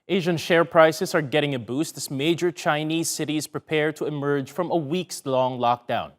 Asian share prices are getting a boost as major Chinese cities prepare to emerge from a weeks-long lockdown.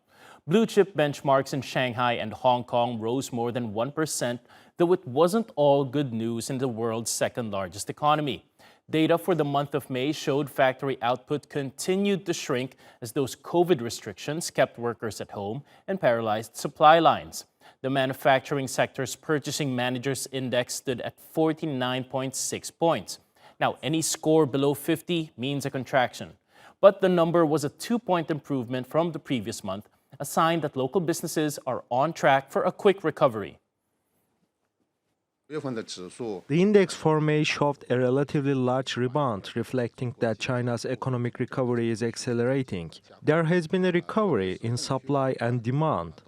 Blue chip benchmarks in Shanghai and Hong Kong rose more than 1%, though it wasn't all good news in the world's second largest economy. Data for the month of May showed factory output continued to shrink as those COVID restrictions kept workers at home and paralyzed supply lines. The manufacturing sector's Purchasing Managers Index stood at 49.6 points. Now, any score below 50 means a contraction. But the number was a 2-point improvement from the previous month, a sign that local businesses are on track for a quick recovery. The index for May showed a relatively large rebound, reflecting that China's economic recovery is accelerating. There has been a recovery in supply and demand.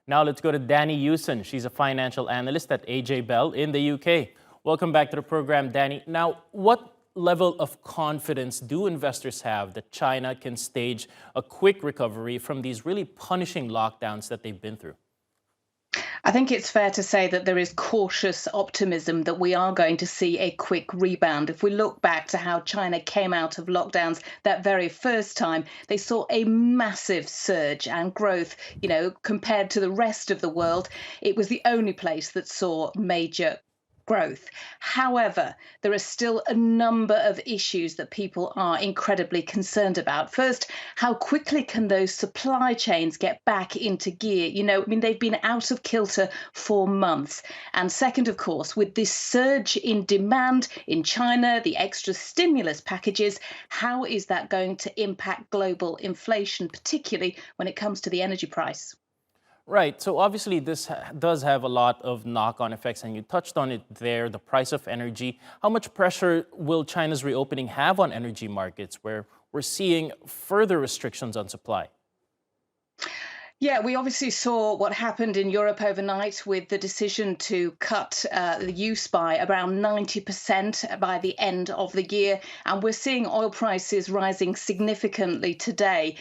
Now let's go to Danni Hewson. She's a financial analyst at AJ Bell in the UK. Welcome back to the program, Danni. Now, what level of confidence do investors have that China can stage a quick recovery from these really punishing lockdowns that they've been through? I think it's fair to say that there is cautious optimism that we are going to see a quick rebound. If we look back to how China came out of lockdowns that very first time, they saw a massive surge and growth, compared to the rest of the world. It was the only place that saw major growth. However, there are still a number of issues that people are incredibly concerned about. First, how quickly can those supply chains get back into gear? They've been out of kilter for months. And second, of course, with this surge in demand in China, the extra stimulus packages, how is that going to impact global inflation, particularly when it comes to the energy price? Right. So obviously this does have a lot of knock-on effects, and you touched on it there, the price of energy. How much pressure will China's reopening have on energy markets where we're seeing further restrictions on supply? Yeah, we obviously saw what happened in Europe overnight with the decision to cut the use by around 90% by the end of the year. And we're seeing oil prices rising significantly today.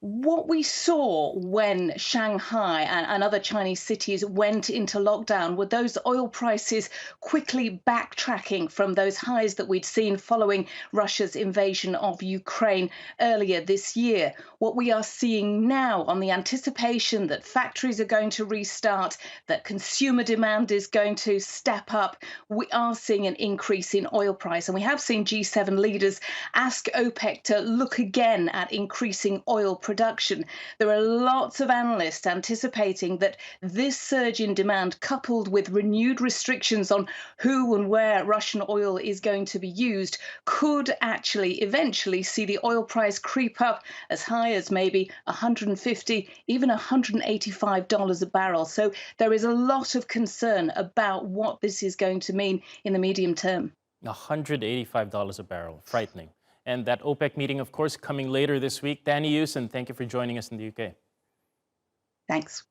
What we saw when Shanghai and other Chinese cities went into lockdown were those oil prices quickly backtracking from those highs that we'd seen following Russia's invasion of Ukraine earlier this year. What we are seeing now, on the anticipation that factories are going to restart, that consumer demand is going to step up, we are seeing an increase in oil price. And we have seen G7 leaders ask OPEC to look again at increasing oil production. There are lots of analysts anticipating that this surge in demand, coupled with renewed restrictions on who and where Russian oil is going to be used, could actually eventually see the oil price creep up as high as maybe $150, even $185 a barrel. So there is a lot of concern about what this is going to mean in the medium term. $185 a barrel, frightening. And that OPEC meeting, of course, coming later this week. Danni Hewson, thank you for joining us in the UK. Thanks.